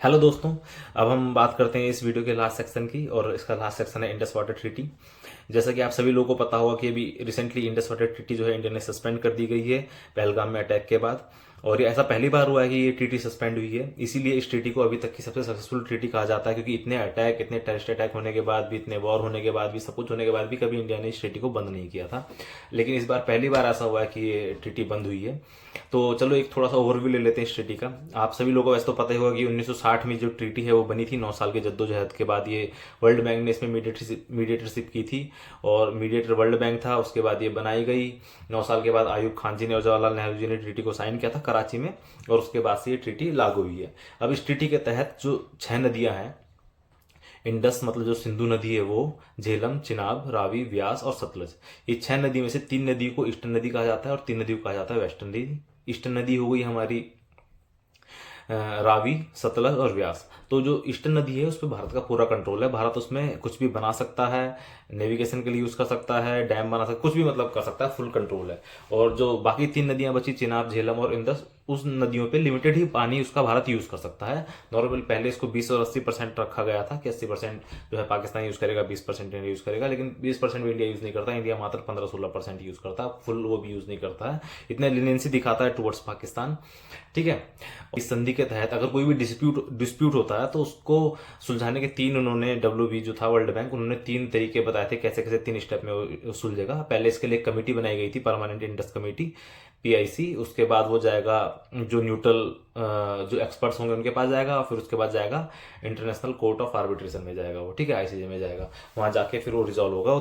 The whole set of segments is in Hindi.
हेलो दोस्तों। अब हम बात करते हैं इस वीडियो के लास्ट सेक्शन की, और इसका लास्ट सेक्शन है इंडस वाटर ट्रीटी। जैसा कि आप सभी लोगों को पता होगा कि अभी रिसेंटली इंडस वाटर ट्रीटी जो है इंडिया ने सस्पेंड कर दी गई है पहलगाम में अटैक के बाद। और ये ऐसा पहली बार हुआ है कि ये ट्रीटी सस्पेंड हुई है, इसीलिए इस ट्रीटी को अभी तक की सबसे सक्सेसफुल ट्रीटी कहा जाता है, क्योंकि इतने अटैक, इतने टेररिस्ट अटैक होने के बाद भी, इतने वॉर होने के बाद भी, सब कुछ होने के बाद भी कभी इंडिया ने इस ट्रीटी को बंद नहीं किया था। लेकिन इस बार पहली बार ऐसा हुआ है कि ये ट्रीटी बंद हुई है। तो चलो एक थोड़ा सा ओवरव्यू ले लेते हैं इस ट्रीटी का। आप सभी लोगों को वैसे तो पता ही होगा कि 1960 में जो ट्रीटी है वो बनी थी, 9 साल के जद्दोजहद के बाद ये वर्ल्ड बैंक ने इसमें मीडिएटरशिप की थी, और मीडिएटर वर्ल्ड बैंक था। उसके बाद ये बनाई गई। 9 साल के बाद आयूब खान जी ने और जवाहरलाल नेहरू जी ने ट्रीटी को साइन किया था कराची में, और उसके बाद से ये ट्रीटी लागू हुई है। अब इस ट्रीटी के तहत जो 6 नदियां हैं, इंडस मतलब जो सिंधु नदी है वो, झेलम, चिनाब, रावी, व्यास और सतलज, ये 6 नदी में से 3 नदी को ईस्टर्न नदी कहा जाता है और 3 नदी को कहा जाता है वेस्टर्न नदी। ईस्टर्न नदी हो गई हमारी रावी, सतलज और व्यास। तो जो ईस्टर्न नदी है उस पर भारत का पूरा कंट्रोल है। भारत उसमें कुछ भी बना सकता है, नेविगेशन के लिए यूज कर सकता है, डैम बना सकता है, कुछ भी मतलब कर सकता है, फुल कंट्रोल है। और जो बाकी 3 नदियां बची, चिनाब, झेलम और इंदस, उस नदियों पे लिमिटेड ही पानी उसका भारत यूज कर सकता है। नॉर्मल पहले इसको 20 और 80% रखा गया था कि 80% जो है पाकिस्तान यूज करेगा, 20% इंडिया यूज करेगा, लेकिन 20% भी इंडिया यूज नहीं करता। इंडिया मात्र 15-16% यूज करता है, फुल वो भी यूज नहीं करता है। इतने लिनेंसी दिखाता है टुवर्ड्स पाकिस्तान। ठीक है। इस संधि के तहत अगर कोई भी डिस्प्यूट होता है तो उसको सुलझाने के 3 उन्होंने, WB जो था वर्ल्ड बैंक, उन्होंने 3 तरीके बताए थे कैसे कैसे 3 स्टेप में वो सुलझेगा। पहले इसके लिए कमेटी बनाई गई थी, परमानेंट इंडस कमेटी, PIC। उसके बाद वो जाएगा जो न्यूट्रल जो एक्सपर्ट्स होंगे उनके पास जाएगा, और फिर उसके बाद जाएगा इंटरनेशनल कोर्ट ऑफ आर्बिट्रेशन में जाएगा वो, ठीक है, ICJ में जाएगा। वहां जाके फिर वो रिजॉल्व होगा। वो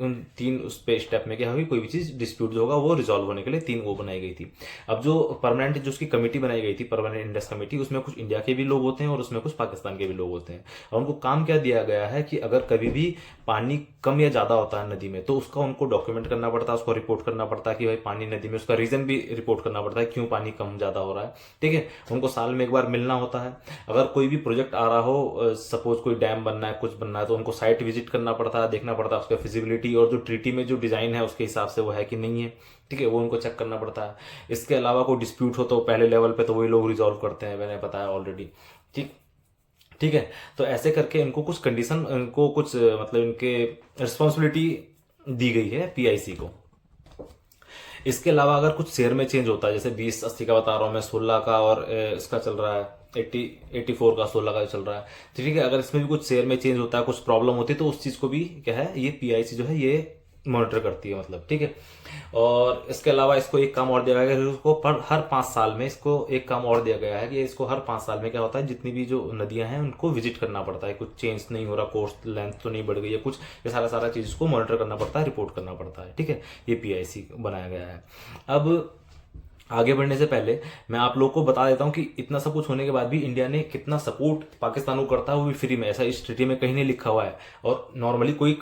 उन तीन उस पे स्टेप में क्या होगी, कोई भी चीज डिस्प्यूट जो होगा वो रिजॉल्व होने के लिए 3 वो बनाई गई थी। अब जो परमानेंट जो उसकी कमेटी बनाई गई थी, परमानेंट इंडस कमेटी, उसमें कुछ इंडिया के भी लोग होते हैं और उसमें कुछ पाकिस्तान के भी लोग होते हैं। और उनको काम क्या दिया गया है कि अगर कभी भी पानी कम या ज्यादा होता है नदी में, तो उसका उनको डॉक्यूमेंट करना पड़ता है, उसको रिपोर्ट करना पड़ता है कि भाई पानी नदी में, उसका रीजन भी रिपोर्ट करना पड़ता है क्यों पानी कम ज्यादा हो रहा है। ठीक है। उनको साल में एक बार मिलना होता है। अगर कोई भी प्रोजेक्ट आ रहा हो, सपोज कोई डैम बनना है, कुछ बनना है, तो उनको साइट विजिट करना पड़ता है, देखना पड़ता है उसका फिजिबिलिटी, और जो ट्रीटी में जो डिजाइन है उसके हिसाब से वो है कि नहीं है। ठीक है, वो उनको चेक करना पड़ता है। इसके अलावा कोई डिस्प्यूट हो तो पहले लेवल पे तो वही लोग रिजॉल्व करते हैं, मैंने बताया ऑलरेडी। ठीक ठीक है। तो ऐसे करके इनको कुछ कंडीशन, इनको कुछ मतलब इनके रिस्पॉन्सिबिलिटी दी गई है PIC को। इसके अलावा अगर कुछ शेयर में चेंज होता है, जैसे 20-80 का बता रहा हूँ मैं, 16 का, और इसका चल रहा है 84 का, 16 का चल रहा है। तो ठीक है, अगर इसमें भी कुछ शेयर में चेंज होता है, कुछ प्रॉब्लम होती है, तो उस चीज को भी क्या है, ये PIC जो है ये मॉनिटर करती है, मतलब। ठीक है। और इसके अलावा इसको एक काम और दिया गया है कि इसको हर 5 साल में इसको एक काम और दिया गया है कि इसको हर 5 साल में क्या होता है, जितनी भी जो नदियां हैं उनको विजिट करना पड़ता है। कुछ चेंज नहीं हो रहा, कोस्ट लेंथ तो नहीं बढ़ गई है कुछ, ये सारा सारा चीज को मॉनिटर करना पड़ता है, रिपोर्ट करना पड़ता है। ठीक है, ये PIC बनाया गया है। अब आगे बढ़ने से पहले मैं आप लोगों को बता देता हूं कि इतना सब कुछ होने के बाद भी इंडिया ने कितना सपोर्ट पाकिस्तान को करता है, वो भी फ्री में। ऐसा इस ट्रीटी में कहीं नहीं लिखा हुआ है, और नॉर्मली कोई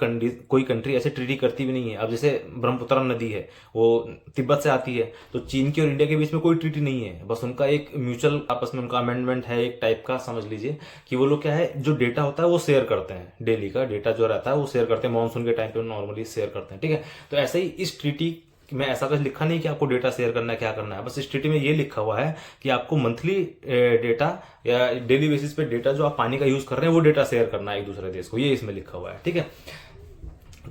कंट्री ऐसे ट्रीटी करती भी नहीं है। अब जैसे ब्रह्मपुत्र नदी है, वो तिब्बत से आती है, तो चीन की और इंडिया के बीच में कोई ट्रीटी नहीं है, बस उनका एक म्यूचुअल आपस में उनका अमेंडमेंट है, एक टाइप का समझ लीजिए कि वो लोग क्या है, जो डेटा होता है वो शेयर करते हैं, डेली का डेटा जो रहता है वो शेयर करते हैं, मानसून के टाइम पे नॉर्मली शेयर करते हैं। ठीक है। तो ऐसे ही इस ट्रीटी में ऐसा कुछ लिखा नहीं कि आपको डेटा शेयर करना है, क्या करना है। बस इस ट्रीटी में ये लिखा हुआ है कि आपको मंथली डेटा या डेली बेसिस पे डेटा जो आप पानी का यूज कर रहे हैं वो डेटा शेयर करना है एक दूसरे देश को, ये इसमें लिखा हुआ है। ठीक है।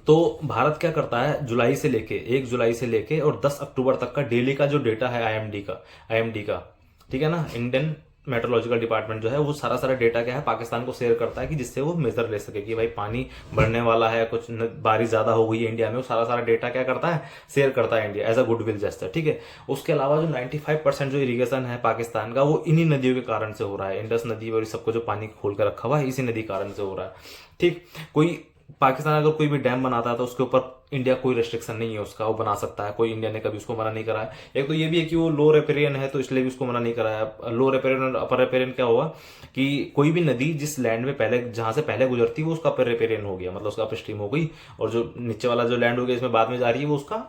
तो भारत क्या करता है, 1 जुलाई से लेके और 10 अक्टूबर तक का डेली का जो डेटा है IMD का, ठीक है ना, इंडियन मेट्रोलॉजिकल डिपार्टमेंट जो है वो सारा सारा डेटा क्या है पाकिस्तान को शेयर करता है, कि जिससे वो मेजर ले सके कि भाई पानी बढ़ने वाला है, कुछ बारिश ज्यादा हो गई है इंडिया में, वो सारा सारा डेटा क्या करता है, शेयर करता है India as a goodwill gesture. ठीक है। उसके अलावा जो 95% जो इरिगेशन है पाकिस्तान का, वो इन्हीं नदियों के कारण से हो रहा है। इंडस नदी और सबको जो पानी खोल कर रखा हुआ है, इसी नदी कारण से हो रहा है। ठीक। कोई पाकिस्तान अगर कोई भी डैम बनाता है तो उसके ऊपर इंडिया कोई रेस्ट्रिक्शन नहीं है उसका, वो बना सकता है, कोई इंडिया ने कभी उसको मना नहीं करा है। एक तो ये भी है कि वो लो रेपेरियन है, तो इसलिए भी उसको मना नहीं करा है। लो रेपेरियन और अपर रेपेरियन क्या हुआ कि कोई भी नदी जिस लैंड में पहले, जहां से पहले गुजरती है, वो उसका अपर रेपेरियन हो गया, मतलब उसका अप स्ट्रीम हो गई, और जो नीचे वाला जो लैंड हो गया इसमें बाद में जा रही है, वो उसका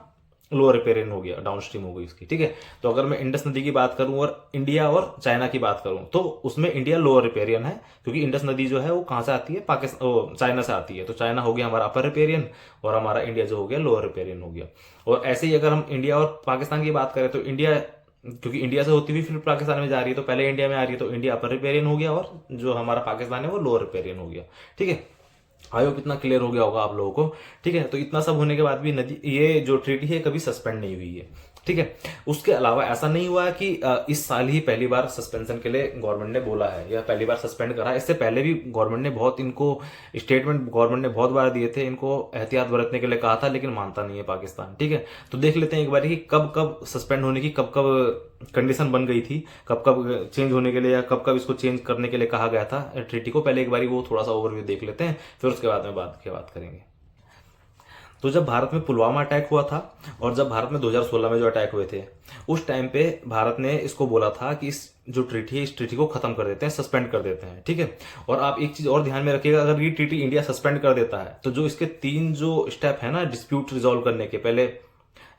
लोअर रिपेरियन हो गया, डाउन स्ट्रीम हो गई उसकी। ठीक है। तो अगर मैं इंडस नदी की बात करूं और इंडिया और चाइना की बात करूं, तो उसमें इंडिया लोअर रिपेरियन है, क्योंकि इंडस नदी जो है वो कहां से आती है, पाकिस्तान, चाइना से आती है। तो चाइना हो गया हमारा अपर रिपेरियन, और हमारा इंडिया जो हो गया लोअर रिपेरियन हो गया। और ऐसे ही अगर हम इंडिया और पाकिस्तान की बात करें, तो इंडिया क्योंकि इंडिया से होती हुई फिर पाकिस्तान में जा रही है, तो पहले इंडिया में आ रही है, तो इंडिया अपर रिपेरियन हो गया और जो हमारा पाकिस्तान है वो लोअर रिपेरियन हो गया। ठीक है, आई होप इतना क्लियर हो गया होगा आप लोगों को। ठीक है, तो इतना सब होने के बाद भी नदी, ये जो ट्रीटी है कभी सस्पेंड नहीं हुई है। ठीक है, उसके अलावा ऐसा नहीं हुआ है कि इस साल ही पहली बार सस्पेंशन के लिए गवर्नमेंट ने बोला है या पहली बार सस्पेंड करा है। इससे पहले भी गवर्नमेंट ने बहुत इनको स्टेटमेंट गवर्नमेंट ने बहुत बार दिए थे, इनको एहतियात बरतने के लिए कहा था, लेकिन मानता नहीं है पाकिस्तान। ठीक है, तो देख लेते हैं एक बार कि कब कब सस्पेंड होने की कब कब कंडीशन बन गई थी, कब कब चेंज होने के लिए या कब कब इसको चेंज करने के लिए कहा गया था ट्रीटी को। पहले एक बार वो थोड़ा सा ओवरव्यू देख लेते हैं, फिर उसके बाद में बात करेंगे। तो जब भारत में पुलवामा अटैक हुआ था और जब भारत में 2016 में जो अटैक हुए थे, उस टाइम पे भारत ने इसको बोला था कि इस जो ट्रीटी है इस ट्रीटी को खत्म कर देते हैं, सस्पेंड कर देते हैं। ठीक है, और आप एक चीज और ध्यान में रखिएगा, अगर ये ट्रीटी इंडिया सस्पेंड कर देता है तो जो इसके 3 जो स्टेप है ना डिस्प्यूट रिजॉल्व करने के, पहले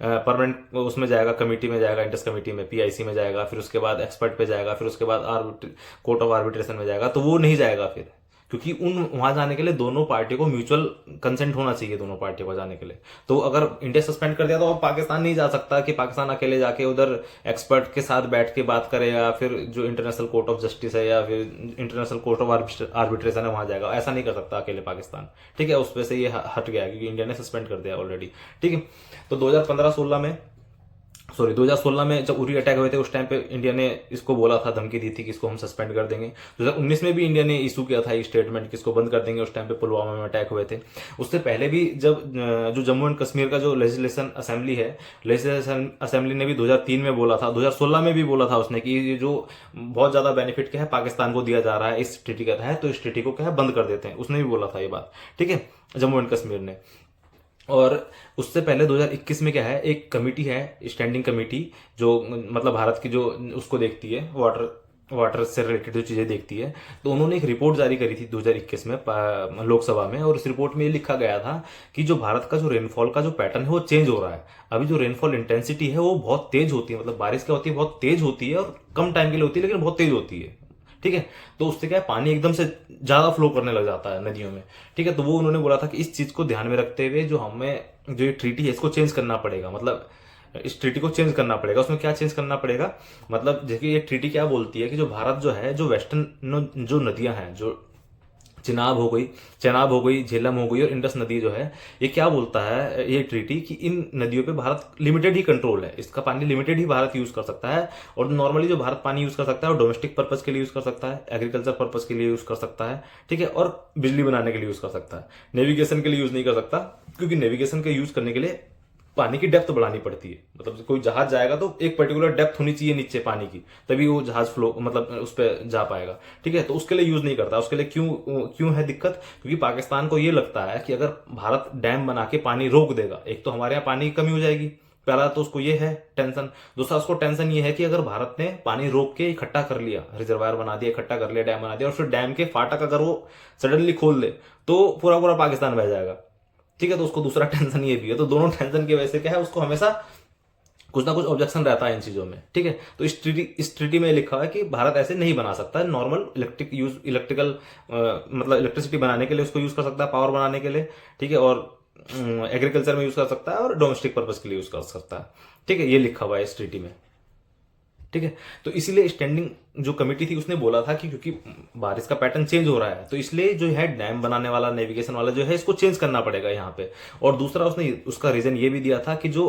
परमानेंट उसमें जाएगा, कमेटी में जाएगा, इंटरेस्ट कमेटी में, पीआईसी में जाएगा, फिर उसके बाद एक्सपर्ट पे जाएगा, फिर उसके बाद कोर्ट ऑफ आर्बिट्रेशन में जाएगा, तो वो नहीं जाएगा फिर, क्योंकि वहां जाने के लिए दोनों पार्टी को म्यूचुअल कंसेंट होना चाहिए, दोनों पार्टियों को जाने के लिए। तो अगर इंडिया सस्पेंड कर दिया तो अब पाकिस्तान नहीं जा सकता कि पाकिस्तान अकेले जाके उधर एक्सपर्ट के साथ बैठ के बात करे या फिर जो इंटरनेशनल कोर्ट ऑफ जस्टिस है या फिर इंटरनेशनल कोर्ट ऑफ आर्बिट्रेशन है वहां जाएगा, ऐसा नहीं कर सकता अकेले पाकिस्तान। ठीक है, उस पर से ये हट गया क्योंकि इंडिया ने सस्पेंड कर दिया ऑलरेडी। ठीक है, तो 2016 में जब उरी अटैक हुए थे उस टाइम पे इंडिया ने इसको बोला था, धमकी दी थी कि इसको हम सस्पेंड कर देंगे। 2019 में भी इंडिया ने इशू किया था स्टेटमेंट कि इसको बंद कर देंगे, उस टाइम पे पुलवामा में अटैक हुए थे। उससे पहले भी जब जो जम्मू एंड कश्मीर का जो लेजिस्लेशन असेंबली है, लेजिस्लेशन असेंबली ने भी 2003 में बोला था, 2016 में भी बोला था उसने कि ये जो बहुत ज्यादा बेनिफिट क्या है पाकिस्तान को दिया जा रहा है इस ट्रीटी का तहत, तो इस ट्रीटी को क्या है बंद कर देते हैं, उसने भी बोला था ये बात। ठीक है, जम्मू एंड कश्मीर ने। और उससे पहले 2021 में क्या है, एक कमेटी है, स्टैंडिंग कमेटी, जो मतलब भारत की जो उसको देखती है, वाटर से रिलेटेड जो चीजें देखती है, तो उन्होंने एक रिपोर्ट जारी करी थी 2021 में लोकसभा में, और इस रिपोर्ट में ये लिखा गया था कि जो भारत का जो रेनफॉल का जो पैटर्न है वो चेंज हो रहा है। अभी जो रेनफॉल इंटेंसिटी है वो बहुत तेज होती है, मतलब बारिश क्या होती है, बहुत तेज होती है और कम टाइम के लिए होती है, लेकिन बहुत तेज होती है। ठीक है, तो उससे क्या है पानी एकदम से ज्यादा फ्लो करने लग जाता है नदियों में। ठीक है, तो वो उन्होंने बोला था कि इस चीज को ध्यान में रखते हुए जो ये ट्रीटी है इसको चेंज करना पड़ेगा, मतलब इस ट्रीटी को चेंज करना पड़ेगा। उसमें क्या चेंज करना पड़ेगा, मतलब देखिए ये ट्रीटी क्या बोलती है कि जो भारत जो है, जो वेस्टर्न जो नदियां हैं, जो चेनाब हो गई, झेलम हो गई और इंडस नदी जो है, ये क्या बोलता है ये ट्रीटी कि इन नदियों पे भारत लिमिटेड ही कंट्रोल है, इसका पानी लिमिटेड ही भारत यूज कर सकता है। और नॉर्मली जो भारत पानी यूज कर सकता है वो डोमेस्टिक पर्पज के लिए यूज कर सकता है, एग्रीकल्चर पर्पज के लिए यूज कर सकता है। ठीक है, और बिजली बनाने के लिए यूज कर सकता है, नेविगेशन के लिए यूज नहीं कर सकता, क्योंकि नेविगेशन के यूज करने के लिए पानी की डेप्थ बढ़ानी पड़ती है। मतलब कोई जहाज जाएगा तो एक पर्टिकुलर डेप्थ होनी चाहिए नीचे पानी की, तभी वो जहाज फ्लो मतलब उस पर जा पाएगा। ठीक है, तो उसके लिए यूज नहीं करता। उसके लिए क्यों है दिक्कत, क्योंकि पाकिस्तान को ये लगता है कि अगर भारत डैम बना के पानी रोक देगा, एक तो हमारे यहाँ पानी की कमी हो जाएगी, पहला तो उसको ये है टेंशन। दूसरा उसको टेंशन ये है कि अगर भारत ने पानी रोक के इकट्ठा कर लिया, रिजर्वायर बना दिया, इकट्ठा कर लिया, डैम बना दिया, और फिर डैम के फाटक अगर वो सडनली खोल दे तो पूरा पूरा पाकिस्तान बह जाएगा। ठीक है, तो उसको दूसरा टेंशन ये भी है। तो दोनों टेंशन की वजह से क्या है, उसको हमेशा कुछ ना कुछ ऑब्जेक्शन रहता है इन चीजों में। ठीक है, तो इस ट्रीटी में लिखा हुआ है कि भारत ऐसे नहीं बना सकता, नॉर्मल मतलब इलेक्ट्रिसिटी बनाने के लिए उसको यूज कर सकता है, पावर बनाने के लिए। ठीक है, और एग्रीकल्चर में यूज कर सकता है और डोमेस्टिक पर्पज के लिए यूज कर सकता है। ठीक है, ये लिखा हुआ है इस ट्रीटी में। ठीक है, तो इसीलिए स्टैंडिंग जो कमेटी थी उसने बोला था कि क्योंकि बारिश का पैटर्न चेंज हो रहा है, तो इसलिए जो है डैम बनाने वाला, नेविगेशन वाला जो है, इसको चेंज करना पड़ेगा यहाँ पे। और दूसरा उसने उसका रीजन ये भी दिया था कि जो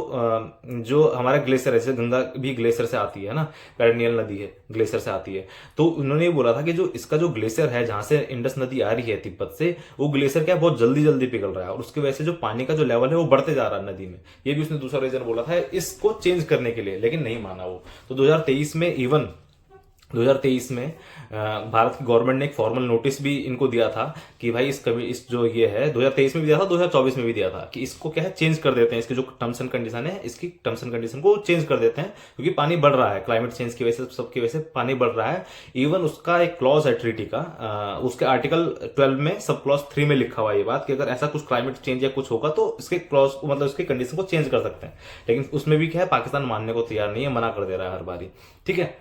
हमारा ग्लेशियर है, जैसे गंगा भी ग्लेशियर से आती है ना, पेरिनियल नदी है, ग्लेशियर से आती है, तो उन्होंने ये बोला था कि जो इसका जो ग्लेशियर है जहां से इंडस नदी आ रही है तिब्बत से, वो ग्लेशियर क्या बहुत जल्दी जल्दी पिघल रहा है और उसकी वजह से जो पानी का जो लेवल है वो बढ़ते जा रहा है नदी में। ये भी उसने दूसरा रीजन बोला था इसको चेंज करने के लिए, लेकिन नहीं माना वो। तो 2023 में भारत की गवर्नमेंट ने एक फॉर्मल नोटिस भी इनको दिया था कि भाई इस जो ये है 2023 में भी दिया था, 2024 में भी दिया था कि इसको क्या है चेंज कर देते हैं, इसके जो टर्म्स एंड कंडीशन है, इसकी टर्म्स एंड कंडीशन को चेंज कर देते हैं, क्योंकि पानी बढ़ रहा है, क्लाइमेट चेंज की वजह से, सबकी वजह से पानी बढ़ रहा है। इवन उसका एक क्लॉज है ट्रीटी का, उसके आर्टिकल 12 में सब क्लॉज 3 में लिखा हुआ ये बात कि अगर ऐसा कुछ क्लाइमेट चेंज या कुछ होगा तो इसके क्लॉज मतलब उसकी कंडीशन को चेंज कर सकते हैं। लेकिन उसमें भी क्या है, पाकिस्तान मानने को तैयार नहीं है, मना कर दे रहा है हर बारी। ठीक है,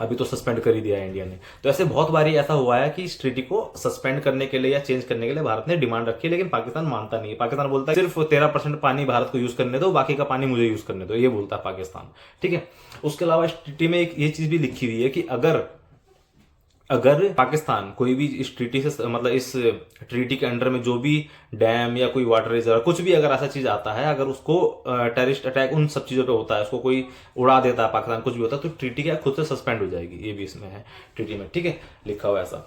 अभी तो सस्पेंड कर ही दिया है इंडिया ने। तो ऐसे बहुत बारी ऐसा हुआ है कि इस ट्रीटी को सस्पेंड करने के लिए या चेंज करने के लिए भारत ने डिमांड रखी है, लेकिन पाकिस्तान मानता नहीं है। पाकिस्तान बोलता है सिर्फ 13% पानी भारत को यूज करने दो, बाकी का पानी मुझे यूज करने दो, ये बोलता है पाकिस्तान। ठीक है, उसके अलावा इस ट्रीटी में एक ये चीज भी लिखी हुई है कि अगर पाकिस्तान कोई भी इस ट्रीटी से मतलब इस ट्रीटी के अंडर में जो भी डैम या कोई वाटर रिजर्व कुछ भी अगर ऐसा चीज आता है, अगर उसको टेररिस्ट अटैक उन सब चीजों पे होता है, उसको कोई उड़ा देता है पाकिस्तान, कुछ भी होता है, तो ट्रीटी क्या खुद से सस्पेंड हो जाएगी। ये भी इसमें है ट्रीटी में। ठीक है, लिखा हुआ ऐसा।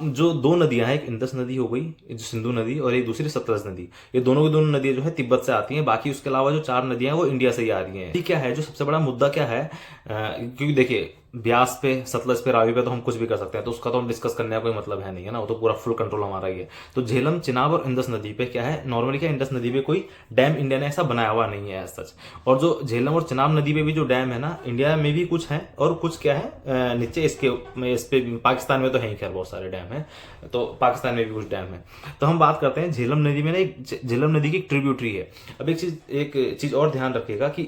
जो दो नदियां हैं, एक इंडस नदी हो गई जो सिंधु नदी, और एक दूसरी सतलज नदी, ये दोनों की दोनों नदियां जो है तिब्बत से आती हैं। बाकी उसके अलावा जो 4 नदियां हैं वो इंडिया से ही आ रही हैं। ठीक क्या है जो सबसे बड़ा मुद्दा क्या है, क्योंकि देखिए ब्यास पे, सतलज पे, रावी पे तो हम कुछ भी कर सकते हैं, तो उसका तो हम डिस्कस करने का कोई मतलब है नहीं है ना, वो तो पूरा फुल कंट्रोल हमारा ही है। तो झेलम, चिनाब और इंडस नदी पे क्या है, नॉर्मली क्या इंडस नदी पे कोई डैम इंडिया ने ऐसा बनाया हुआ नहीं है सच। और जो झेलम और चिनाब नदी पे भी जो डैम है ना, इंडिया में भी कुछ है और कुछ क्या है नीचे इस पे पाकिस्तान में तो है ही, खैर बहुत सारे डैम है, तो पाकिस्तान में भी कुछ डैम है। तो हम बात करते हैं झेलम नदी में ना, एक झेलम नदी की एक ट्रिब्यूटरी है। अब एक चीज और ध्यान रखिएगा कि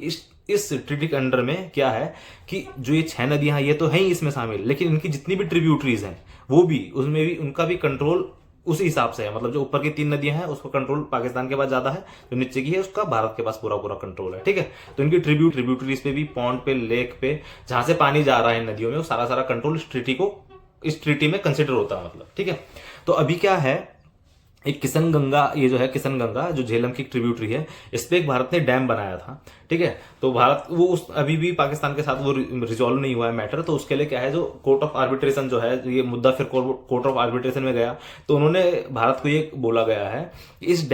इस ट्रीटी के अंडर में क्या है कि जो ये 6 नदियां हैं ये तो है ही इसमें शामिल, लेकिन इनकी जितनी भी ट्रिब्यूटरीज हैं वो भी, उसमें भी उनका भी कंट्रोल उसी हिसाब से है। मतलब जो ऊपर की 3 नदियां हैं उसका कंट्रोल पाकिस्तान के पास ज्यादा है, जो नीचे की है उसका भारत के पास पूरा पूरा कंट्रोल है। ठीक है, तो इनकी ट्रिब्यूटरीज पे भी, पॉन्ड पे, लेक पे, जहां से पानी जा रहा है नदियों में, वो सारा कंट्रोल इस ट्रीटी में कंसिडर होता है। मतलब ठीक है, तो अभी क्या है, एक किशन गंगा, ये जो है किशन गंगा जो झेलम की ट्रिब्यूटरी है, इस पे एक भारत ने डैम बनाया था। ठीक है, तो भारत वो उस अभी भी पाकिस्तान के साथ वो रिजॉल्व नहीं हुआ है मैटर, तो उसके लिए क्या है, जो कोर्ट ऑफ आर्बिट्रेशन जो है, ये मुद्दा फिर कोर्ट ऑफ आर्बिट्रेशन में गया, तो उन्होंने भारत को ये बोला गया है कि इस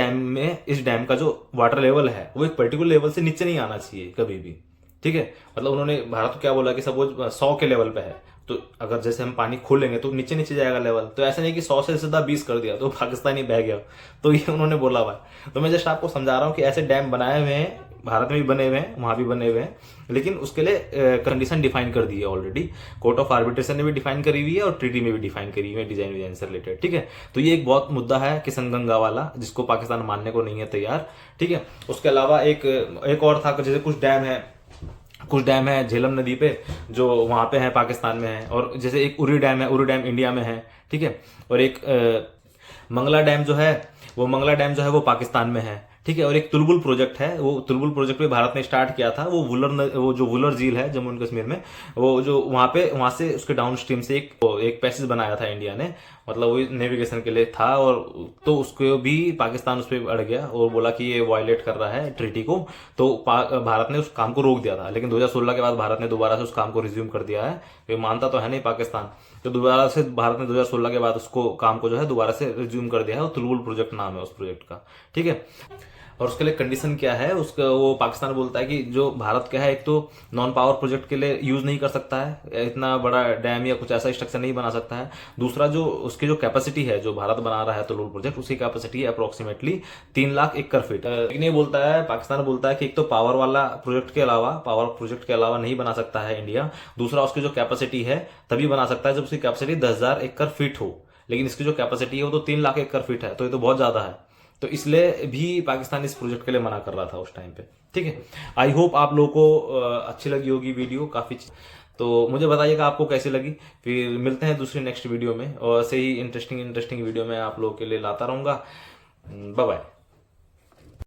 डैम का जो वाटर लेवल है वो एक पर्टिकुलर लेवल से नीचे नहीं आना चाहिए कभी भी। ठीक है, मतलब उन्होंने भारत को क्या बोला कि सपोज 100 के लेवल पे है, तो अगर जैसे हम पानी खोलेंगे तो नीचे नीचे जाएगा लेवल, तो ऐसा नहीं कि 100 से सीधा 20 कर दिया तो पाकिस्तानी बह गया, तो ये उन्होंने बोला हुआ है। तो मैं जस्ट आपको समझा रहा हूँ कि ऐसे डैम बनाए हुए हैं, भारत में भी बने हुए हैं, वहां भी बने हुए हैं, लेकिन उसके लिए कंडीशन डिफाइन कर दी है ऑलरेडी। कोर्ट ऑफ आर्बिट्रेशन ने भी डिफाइन करी हुई है और ट्रीटी में भी डिफाइन करी हुई है डिजाइन विजाइन से रिलेटेड। ठीक है, तो ये एक बहुत मुद्दा है किशन गंगा वाला, जिसको पाकिस्तान मानने को नहीं है तैयार। ठीक है, उसके अलावा एक और था, जैसे कुछ डैम है झेलम नदी पे जो वहां पे है, पाकिस्तान में है, और जैसे एक उरी डैम है, उरी डैम इंडिया में है। ठीक है, और एक मंगला डैम जो है वो पाकिस्तान में है। ठीक है, और एक तुलबुल प्रोजेक्ट है, वो तुलबुल प्रोजेक्ट भी भारत ने स्टार्ट किया था, वो जो वुलर झील है जम्मू एंड कश्मीर में, वो जो वहां से उसके डाउन स्ट्रीम से एक पैसेज बनाया था इंडिया ने, मतलब वो नेविगेशन के लिए था, और तो उसको भी पाकिस्तान उस पर अड़ गया और बोला कि ये वायलेट कर रहा है ट्रीटी को, तो भारत ने उस काम को रोक दिया था। लेकिन 2016 के बाद भारत ने दोबारा से उस काम को रिज्यूम कर दिया है, ये मानता तो है नहीं पाकिस्तान, तो दोबारा से भारत ने 2016 के बाद उसको काम को जो है दोबारा से रिज्यूम कर दिया है, और तुलबुल प्रोजेक्ट नाम है उस प्रोजेक्ट का। ठीक है, और उसके लिए कंडीशन क्या है, उसका वो पाकिस्तान बोलता है कि जो भारत का है, एक तो नॉन पावर प्रोजेक्ट के लिए यूज नहीं कर सकता है, इतना बड़ा डैम या कुछ ऐसा स्ट्रक्चर नहीं बना सकता है। दूसरा, जो उसकी जो कैपेसिटी है, जो भारत बना रहा है तुलुल प्रोजेक्ट, उसकी कैपेसिटी है अप्रोक्सीमेटली 3 लाख एकड़ फीट। लेकिन ये बोलता है, पाकिस्तान बोलता है कि एक तो पावर प्रोजेक्ट के अलावा नहीं बना सकता है इंडिया। दूसरा, उसकी जो कैपेसिटी है तभी बना सकता है जब उसकी कैपेसिटी 10,000 एकड़ फीट हो, लेकिन इसकी जो कैपेसिटी है वो तो 3 लाख एकड़ फीट है, तो ये तो बहुत ज्यादा है। तो इसलिए भी पाकिस्तान इस प्रोजेक्ट के लिए मना कर रहा था उस टाइम पे। ठीक है, आई होप आप लोगों को अच्छी लगी होगी वीडियो काफी, तो मुझे बताइएगा आपको कैसी लगी। फिर मिलते हैं दूसरी नेक्स्ट वीडियो में, और ऐसे ही इंटरेस्टिंग वीडियो में आप लोगों के लिए लाता रहूंगा। Bye bye.